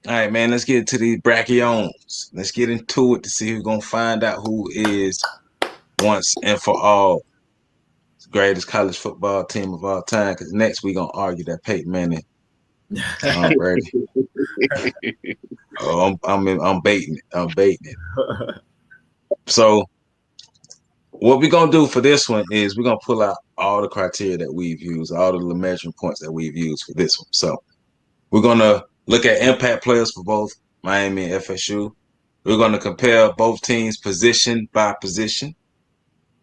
All right, man, let's get into these brachiones. Let's get into it to see who's going to find out who is once and for all the greatest college football team of all time. Because next we're going to argue that Peyton Manning, Tom Brady. Oh, I'm baiting it. I'm baiting it. So what we're going to do for this one is we're going to pull out all the criteria that we've used, all the measuring points that we've used for this one. So we're going to look at impact players for both Miami and FSU. We're going to compare both teams position by position.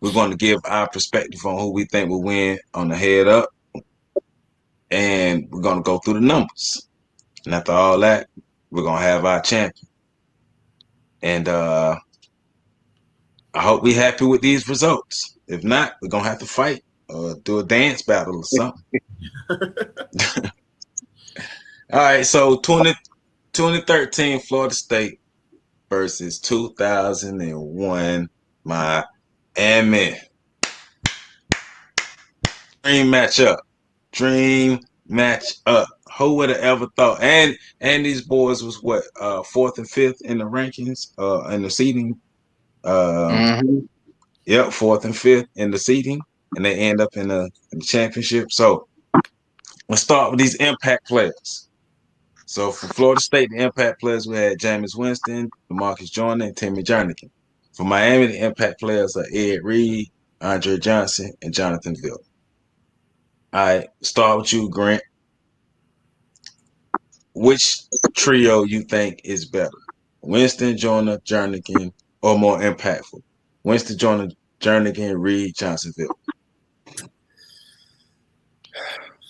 We're going to give our perspective on who we think will win on the head up. And we're going to go through the numbers. And after all that, we're going to have our champion. And I hope we're happy with these results. If not, we're going to have to fight or do a dance battle or something. All right, so 2013 Florida State versus 2001 Miami. Dream matchup. Who would have ever thought? And these boys was what, fourth and fifth in the rankings, in the seating. Yep, fourth and fifth in the seating, and they end up in the championship. So let's start with these impact players. So for Florida State, the impact players, we had Jameis Winston, Demarcus Joyner, and Timmy Jernigan. For Miami, the impact players are Ed Reed, Andre Johnson, and Jonathan Ville. All right, start with you, Grant. Which trio you think is better? Winston, Joyner, Jernigan, or more impactful? Winston, Joyner, Jernigan, Reed, Johnsonville.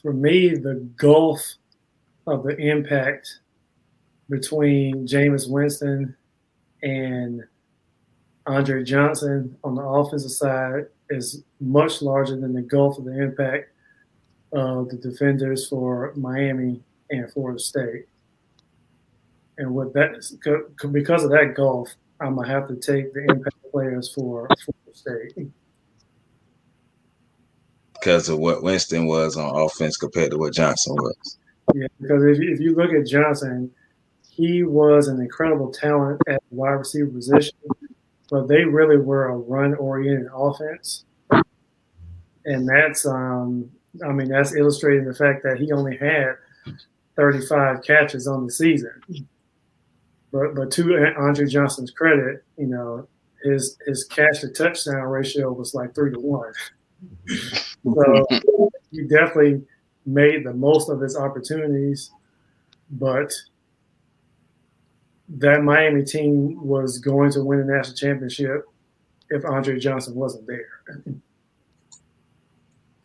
For me, the gulf of the impact between Jameis Winston and Andre Johnson on the offensive side is much larger than the gulf of the impact of the defenders for Miami and Florida State. And with that, because of that gulf, I'm gonna have to take the impact players for Florida State. Because of what Winston was on offense compared to what Johnson was. Yeah, because if you look at Johnson, he was an incredible talent at the wide receiver position, but they really were a run-oriented offense, and that's illustrating the fact that he only had 35 catches on the season. But to Andre Johnson's credit, his catch to touchdown ratio was like 3-1. So he definitely made the most of his opportunities, but that Miami team was going to win a national championship if Andre Johnson wasn't there.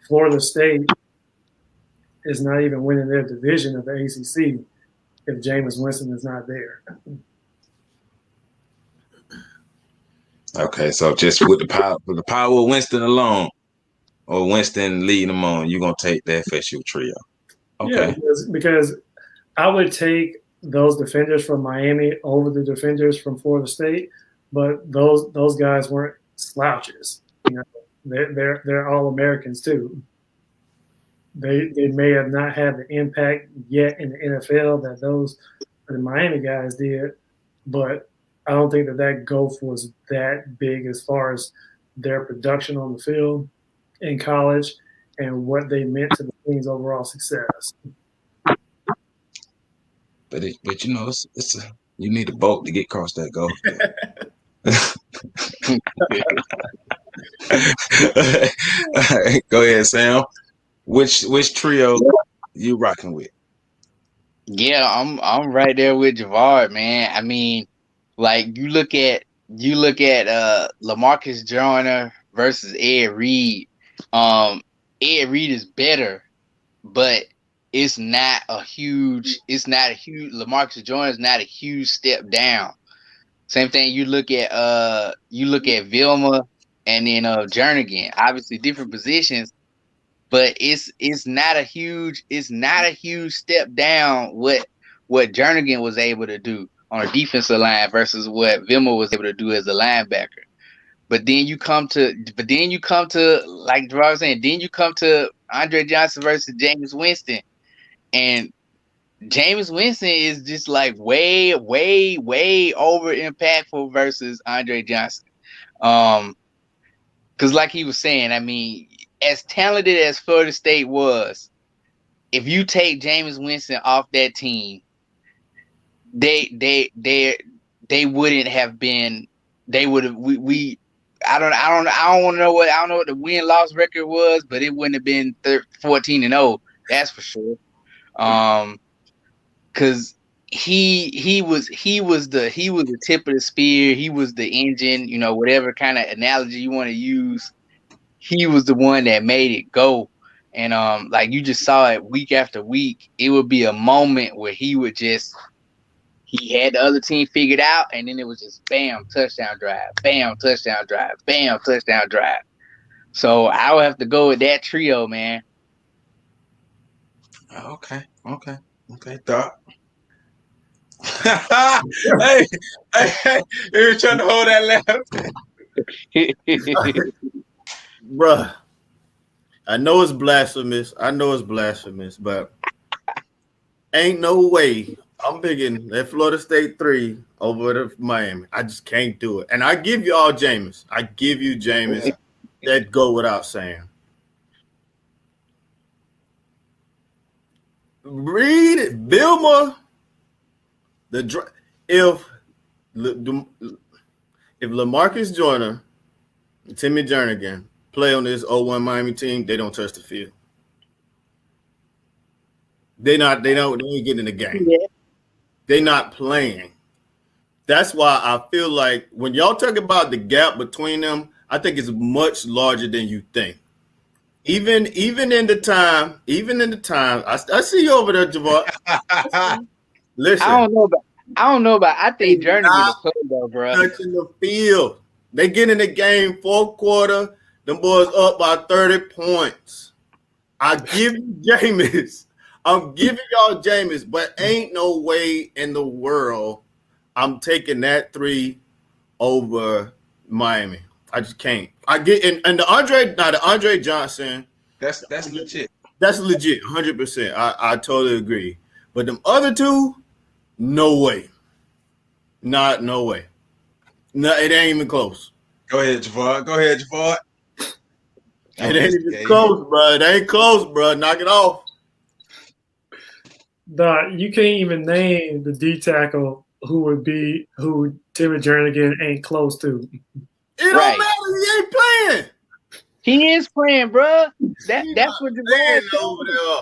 Florida State is not even winning their division of the ACC if Jameis Winston is not there. Okay, so just with the power of Winston alone, or Winston leading them on, you're gonna take the FSU trio. Okay. Yeah, because I would take those defenders from Miami over the defenders from Florida State, but those guys weren't slouches. They're all Americans too. They may have not had the impact yet in the NFL that the Miami guys did, but I don't think that gulf was that big as far as their production on the field in college and what they meant to the team's overall success. But you need a boat to get across that gulf. All right, go ahead, Sam. Which trio you rocking with? Yeah, I'm right there with Javard, man. I mean, like you look at LaMarcus Joyner versus Ed Reed. Ed Reed is better, but it's not a huge LaMarcus Joyner is not a huge step down. Same thing you look at Vilma and then Jernigan. Obviously different positions, but it's not a huge step down what Jernigan was able to do on a defensive line versus what Vilma was able to do as a linebacker. But then you come to like Gerard was saying, then you come to Andre Johnson versus Jameis Winston, and Jameis Winston is just like way, way, way over impactful versus Andre Johnson. Because like he was saying, I mean, as talented as Florida State was, if you take Jameis Winston off that team, they wouldn't have been. They would have. We I don't know what the win-loss record was, but it wouldn't have been 14-0. That's for sure. Because he was the tip of the spear. He was the engine. You know, whatever kind of analogy you want to use. He was the one that made it go. And like you just saw it week after week, it would be a moment where he had the other team figured out, and then it was just bam, touchdown drive, bam, touchdown drive, bam, touchdown drive. So I would have to go with that trio, man. Okay, Doc. hey, you're trying to hold that laugh. Bruh, I know it's blasphemous, but ain't no way I'm picking that Florida State 3 over the Miami. I just can't do it. And I give you all Jameis. I give you Jameis. Yeah. That go without saying. Read it. Vilma. If LaMarcus Joyner and Timmy Jernigan play on this 0-1 Miami team, they don't touch the field. They ain't getting in the game. Yeah. They're not playing. That's why I feel like when y'all talk about the gap between them, I think it's much larger than you think. Even in the time, I see you over there, Javard. Listen, I don't know about. I think Jernigan is playing though, bro. Touching the field. They get in the game fourth quarter. Them boys up by 30 points. I give you Jameis. I'm giving y'all Jameis, but ain't no way in the world I'm taking that 3 over Miami. I just can't. I get and the Andre Johnson. That's legit. That's legit, 100%. I totally agree. But them other two, no way. No way. No, it ain't even close. Go ahead, Javard. It ain't even close, bro. It ain't close, bro. Knock it off. You can't even name the D tackle who Timmy Jernigan ain't close to. It don't matter. He ain't playing. He is playing, bro. That's what Javard said over there.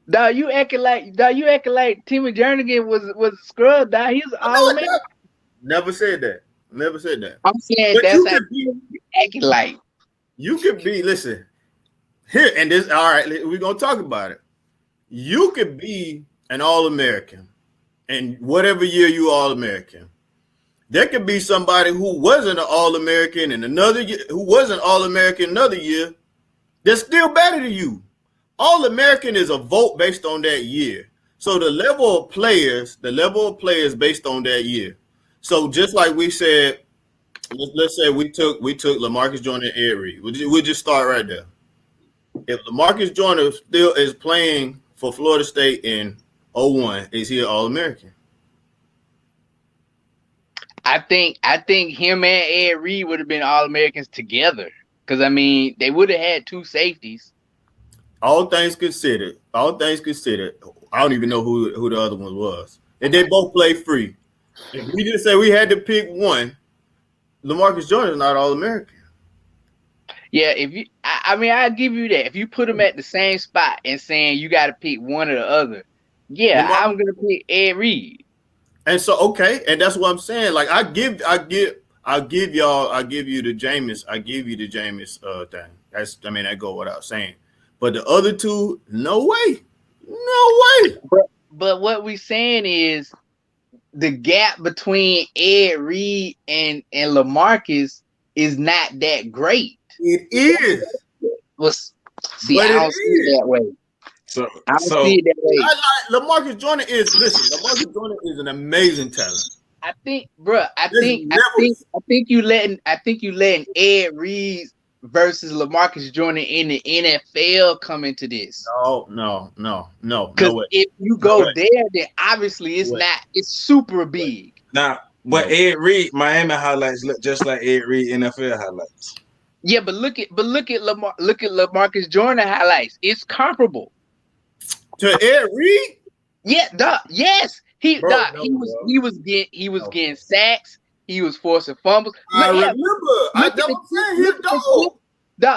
Dog, you acting like Timmy Jernigan was a scrub. Dog, he's all man. Never said that. I'm saying but that's how you acting like. You could be, listen, here, and this, all right, we're going to talk about it. You could be an All-American, and whatever year you All-American. There could be somebody who wasn't an All-American in another year, who wasn't All-American another year, that's still better than you. All-American is a vote based on that year. So the level of players based on that year. So just like we said, let's say we took LaMarcus Joyner and Ed Reed. We'll just start right there. If LaMarcus Joyner still is playing for Florida State in 01, is he an All-American? I think him and Ed Reed would have been All-Americans together. Because, I mean, they would have had 2 safeties. All things considered, I don't even know who the other one was. And they both play free. If we just say we had to pick one, LaMarcus Joyner is not All-American. Yeah, I give you that. If you put them at the same spot and saying you got to pick one or the other, yeah, I'm gonna pick Ed Reed. And so and that's what I'm saying. Like I give you the Jameis. I give you the Jameis thing. That go without saying. But the other two, no way. But what we saying is the gap between Ed Reed and LaMarcus is not that great. It is. I don't see it that way. So I don't see it that way. LaMarcus Joyner is an amazing talent. I think you letting Ed Reed's versus LaMarcus Jordan in the NFL come into this. No Because way. if you go there, then obviously it's not. It's super big. Now, but Ed Reed Miami highlights look just like Ed Reed NFL highlights. Yeah, but look at LaMarcus Jordan highlights. It's comparable to Ed Reed. Yeah, yes. He was getting sacks. He was forcing fumbles. I remember.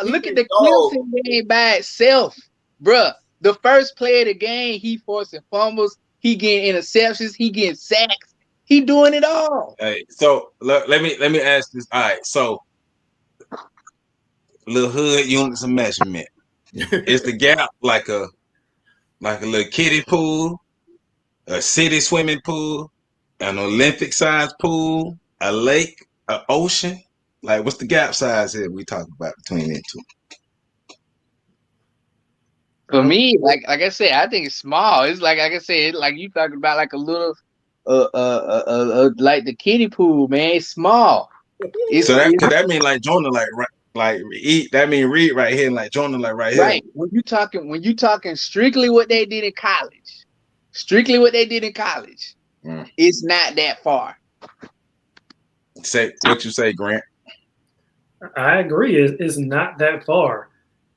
Look at the Clemson game by itself, bruh. The first play of the game, he forcing fumbles. He getting interceptions. He getting sacks. He doing it all. Hey, so let me ask this. All right, so little hood units of measurement. Is the gap like a little kiddie pool, a city swimming pool, an Olympic-sized pool, a lake, an ocean? Like, what's the gap size here we talking about between them two? For me, like I said, I think it's small. It's like I said, like you talking about like a little, like the kiddie pool, man. It's small. So that mean like Jonah, that mean Reed right here, and like Jonah, like right here. Right. When you talking strictly what they did in college, it's not that far. Say what you say, Grant. I agree. It's not that far.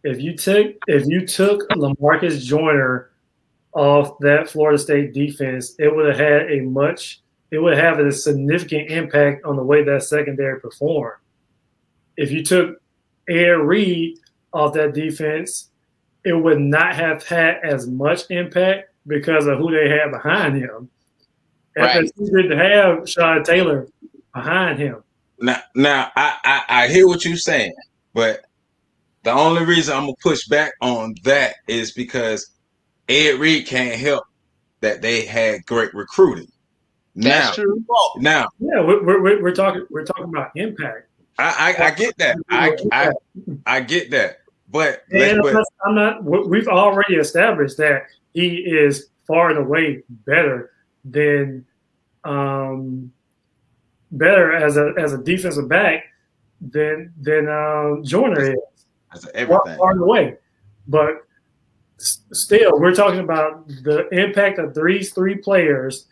If you took LaMarcus Joyner off that Florida State defense, it would have a significant impact on the way that secondary performed. If you took Ed Reed off that defense, it would not have had as much impact because of who they had behind him. Right. FSU didn't have Sean Taylor behind him. Now I hear what you're saying, but the only reason I'm gonna push back on that is because Ed Reed can't help that they had great recruiting. That's true. Now, yeah, we're talking about impact. I get that. I get that. But we've already established that he is far and away better than better as a defensive back than Joyner is. That's everything. Far and away. But still, we're talking about the impact of these three players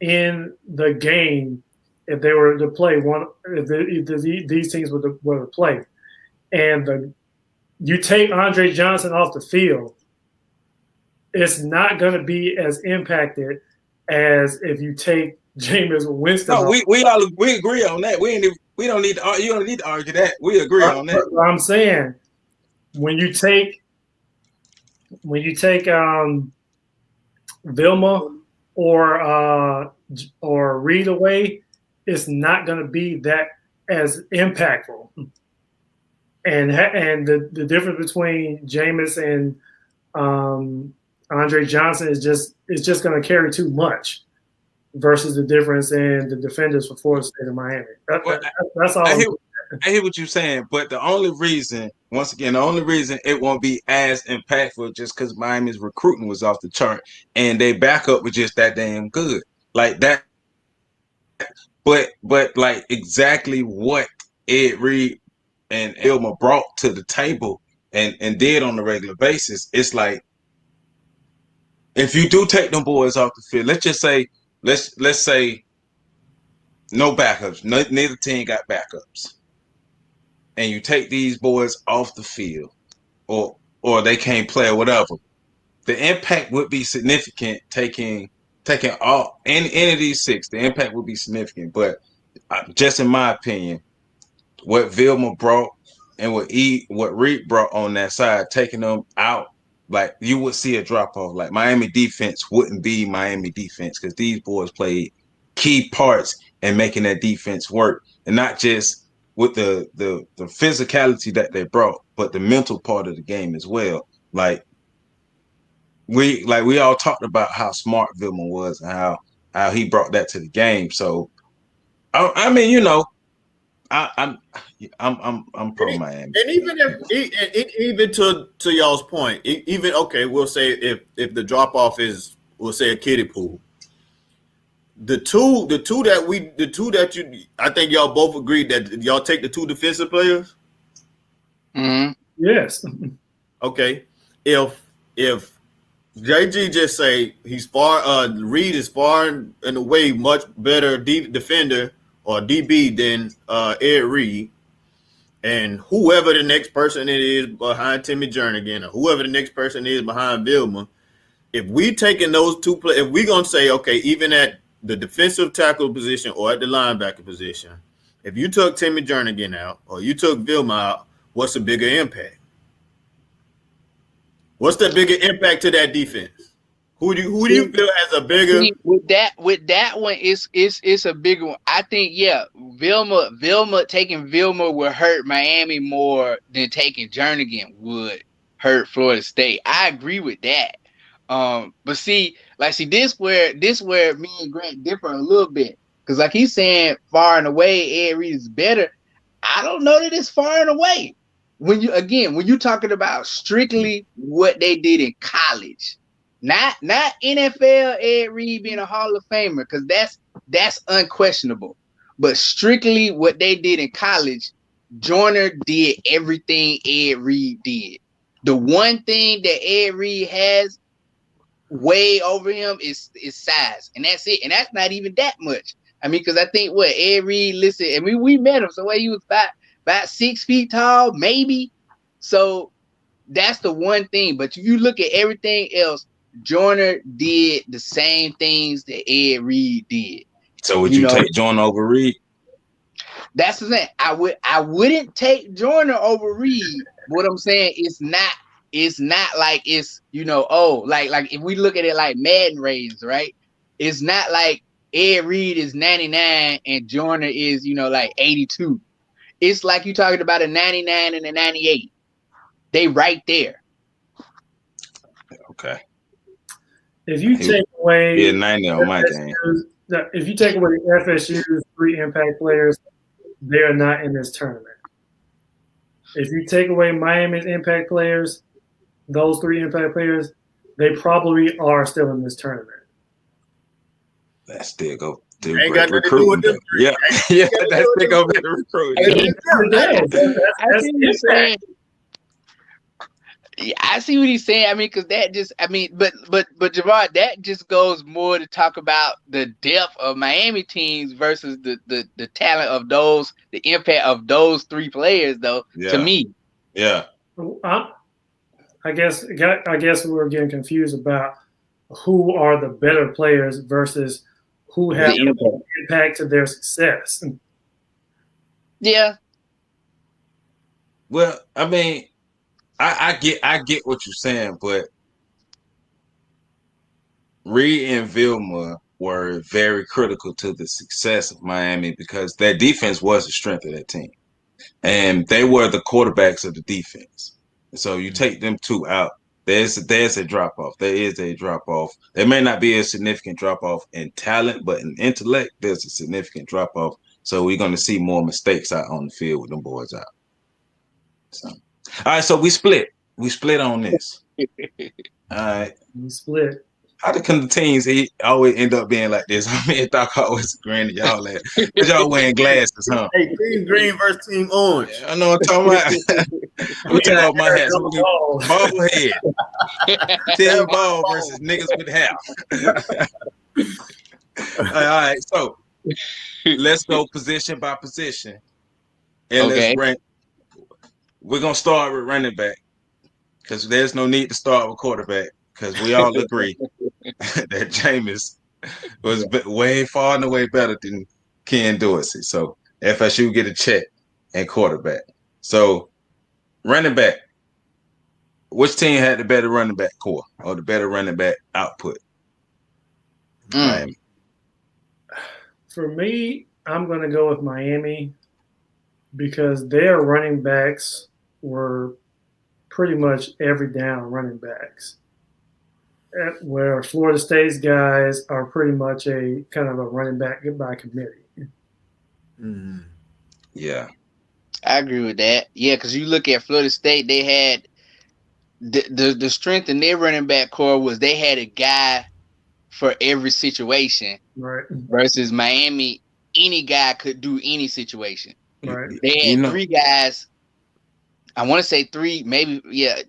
in the game if they were to play these teams were to play. And you take Andre Johnson off the field, it's not going to be as impacted as if you take Jameis Winston. No, we agree on that. You don't need to argue that. We agree on that. What I'm saying, when you take Vilma or Reed away, it's not going to be that as impactful. And the difference between Jameis and Andre Johnson is just going to carry too much versus the difference in the defenders for Florida State and Miami. That's all. I hear what you're saying, but the only reason it won't be as impactful just because Miami's recruiting was off the chart and they backup was just that damn good. Like that. But like exactly what Ed Reed and Elmer brought to the table and did on a regular basis, it's like if you do take them boys off the field, let's say no backups, neither team got backups, and you take these boys off the field, or they can't play or whatever, the impact would be significant. Taking all any of these six, the impact would be significant. But just in my opinion, what Vilma brought and what Reed brought on that side, taking them out, like you would see a drop off. Like Miami defense wouldn't be Miami defense because these boys played key parts in making that defense work, and not just with the physicality that they brought, but the mental part of the game as well. Like we all talked about how smart Vilma was and how he brought that to the game. So I mean, you know, I'm pro Miami. And even to y'all's point, even okay, we'll say if the drop off is, we'll say a kiddie pool. The two that I think y'all both agreed that y'all take the two defensive players. Mm-hmm. Yes. Okay, if JG just say he's far, Reed is far and away much better defender or DB than Ed Reed, and whoever the next person it is behind Timmy Jernigan or whoever the next person is behind Vilma, if we taking those two players, if we gonna say okay, even at the defensive tackle position or at the linebacker position, if you took Timmy Jernigan out or you took Vilma out, what's the bigger impact? What's the bigger impact to that defense? Who do you feel has a bigger? See, with that one, it's a bigger one. I think Vilma taking Vilma would hurt Miami more than taking Jernigan would hurt Florida State. I agree with that. But see, this where me and Grant differ a little bit, because like he's saying, far and away, Ed Reed is better. I don't know that it's far and away. When you talking about strictly what they did in college. Not NFL Ed Reed being a Hall of Famer, because that's unquestionable. But strictly what they did in college, Joyner did everything Ed Reed did. The one thing that Ed Reed has way over him is size, and that's it. And that's not even that much. I mean, because I think Ed Reed, listen, I mean, we met him, so he was about 6 feet tall, maybe. So that's the one thing. But if you look at everything else, Joyner did the same things that Ed Reed did. So would you take Joyner over Reed? That's the thing. I wouldn't take Joyner over Reed. What I'm saying is it's not like it's, like if we look at it like Madden ratings, right? It's not like Ed Reed is 99 and Joyner is, like 82. It's like you talking about a 99 and a 98. They right there. Okay. If you take away 90 on my game. If you take away FSU's 3 impact players, they are not in this tournament. If you take away Miami's impact players, those 3 impact players, they probably are still in this tournament. That still go through recruiting. Yeah, that still go back to recruiting. I see what you're saying. Yeah, I see what he's saying. I mean, because but Javard, that just goes more to talk about the depth of Miami teams versus the talent of the impact of those 3 players, though. Yeah. To me, yeah. I guess we're getting confused about who are the better players versus who have impact to their success. Yeah. Well, I mean, I get what you're saying, but Reed and Vilma were very critical to the success of Miami because their defense was the strength of that team. And they were the quarterbacks of the defense. So you take them 2 out, there's a drop-off. There is a drop-off. There may not be a significant drop-off in talent, but in intellect, there's a significant drop-off. So we're going to see more mistakes out on the field with them boys out. So. All right, so we split. We split on this. All right. We split. How the teams always end up being like this? I mean, Doc always agreeing to y'all that. Because y'all wearing glasses, huh? Hey, Team Green versus Team Orange. Yeah, I know what I'm talking about. I'm talking about my hat. Ball head. Tail ball versus niggas with hair. All right, so let's go position by position. And let's rank. We're going to start with running back because there's no need to start with quarterback because we all agree that Jameis was way far and away better than Ken Dorsey. So FSU get a check and quarterback. So running back, which team had the better running back core or the better running back output? Miami. For me, I'm going to go with Miami because their running backs were pretty much every down running backs, where Florida State's guys are pretty much a kind of a running back by committee. Mm-hmm. Yeah. I agree with that. Yeah, because you look at Florida State, they had the strength in their running back core was they had a guy for every situation. Right. Versus Miami, any guy could do any situation. Right. They had 3 guys I want to say 3, maybe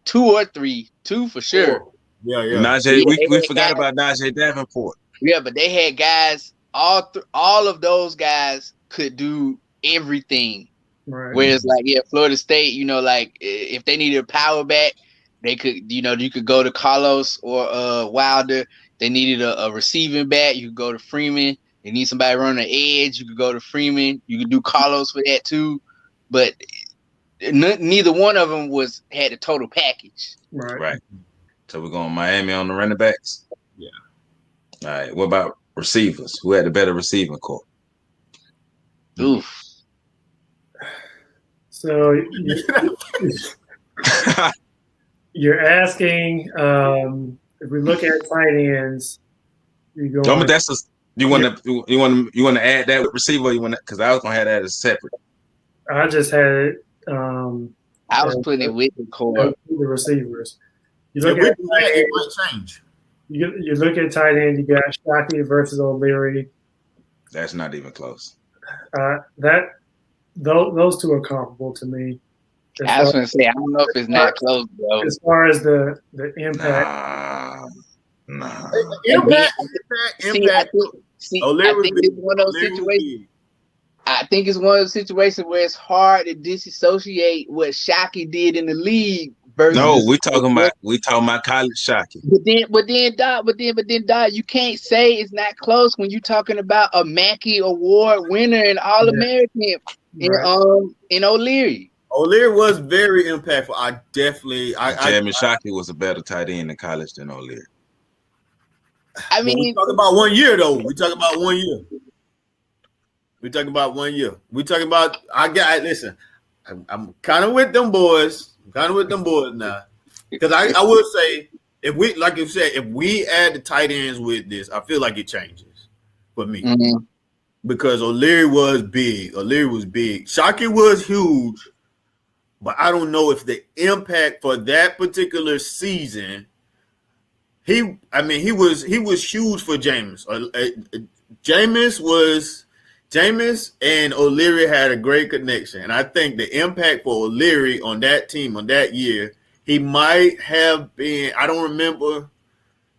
2 or 3, 2 for sure. Yeah. Najee, we forgot guys, about Najee Davenport. Yeah, but they had guys. All of those guys could do everything. Right. Whereas, Florida State, like if they needed a power back, they could, you could go to Carlos or Wilder. They needed a receiving back, you could go to Freeman. They need somebody running the edge, you could go to Freeman. You could do Carlos for that too. But neither one of them had the total package. Right. So we're going Miami on the running backs. Yeah. All right. What about receivers? Who had the better receiving core? Oof. So you're asking if we look at tight ends, you go. You want to add that with receiver? You want because I was gonna have that as separate. I just had it. I was putting it with the core. The receivers. You If look we at do that, it might change. You look at tight end. You got Shockey versus O'Leary. That's not even close. Those two are comparable to me. I was going to say, I don't know if it's not close, bro. As far as the impact. Nah. Impact. I think it's one of those situations. I think it's one of those situations where it's hard to disassociate what Shockey did in the league versus. No, we talking about college Shockey. But then, Dog, you can't say it's not close when you're talking about a Mackey Award winner and All American in O'Leary. O'Leary was very impactful. Jeremy Shockey was a better tight end in college than O'Leary. I mean, we talking about 1 year though. We talking about 1 year. We talking about 1 year. We talking about. Listen. I'm kind of with them boys. Now, because I will say if we, like you said, if we add the tight ends with this, I feel like it changes for me because O'Leary was big. Shockey was huge, but I don't know if the impact for that particular season. He was huge for Jameis. Jameis and O'Leary had a great connection, and I think the impact for O'Leary on that team on that year, he might have been. I don't remember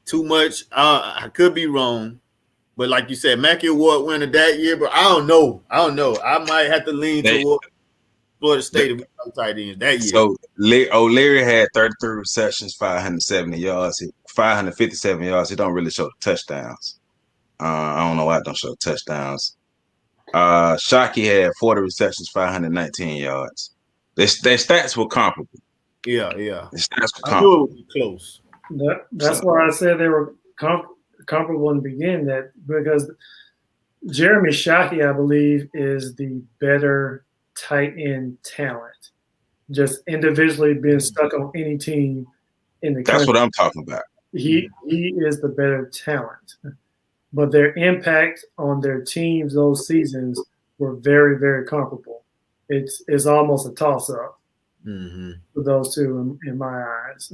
too much. I could be wrong, but like you said, Mackey Award winner that year. But I don't know. I might have to lean toward Florida State if we talk tight ends that year. So O'Leary had 33 receptions, 570 yards, 557 yards. It don't really show the touchdowns. I don't know why it don't show touchdowns. Shockey had 40 receptions, 519 yards. Their stats were comparable. Yeah. The stats were comparable. I knew it would be close. That's why I said they were comparable in the beginning. That because Jeremy Shockey, I believe, is the better tight end talent. Just individually being stuck on any team in the country. That's what I'm talking about. He is the better talent. But their impact on their teams those seasons were very, very comparable. It's almost a toss-up for those two in my eyes.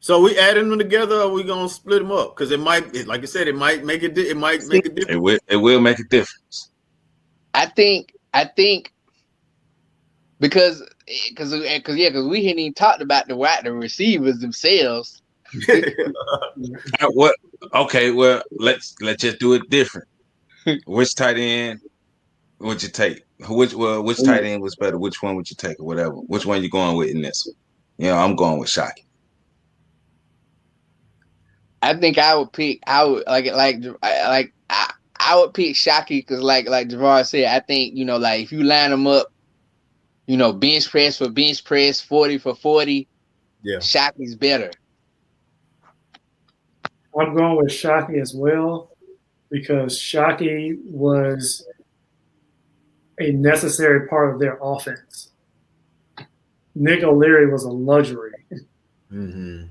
So we adding them together, or we gonna split them up? Because it might, like I said, it might make a difference. It will make a difference. I think because we hadn't even talked about the receivers themselves. What? Okay, well let's just do it different. Which tight end would you take? Which tight end was better? Which one would you take, or whatever? Which one you going with in this one? I'm going with Shockey. I think I would pick. I would pick Shockey because, like Javard said, I think if you line them up, bench press for bench press, 40 for 40. Yeah, Shockey's better. I'm going with Shockey as well because Shockey was a necessary part of their offense. Nick O'Leary was a luxury. An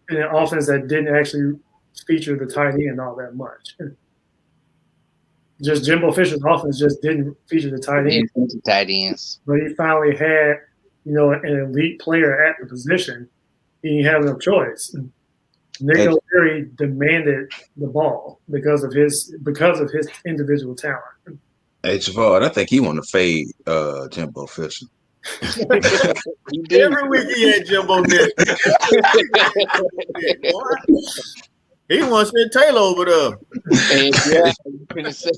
offense that didn't actually feature the tight end all that much. Just Jimbo Fisher's offense just didn't feature the tight end. Tight ends. But he finally had, an elite player at the position. He didn't have no choice. Nick O'Leary demanded the ball because of his individual talent. Hey, Javard, I think he want to fade Jimbo Fisher. You do. Every week he had Jumbo Nick. He wants to Taylor over there. And yeah, you finna say.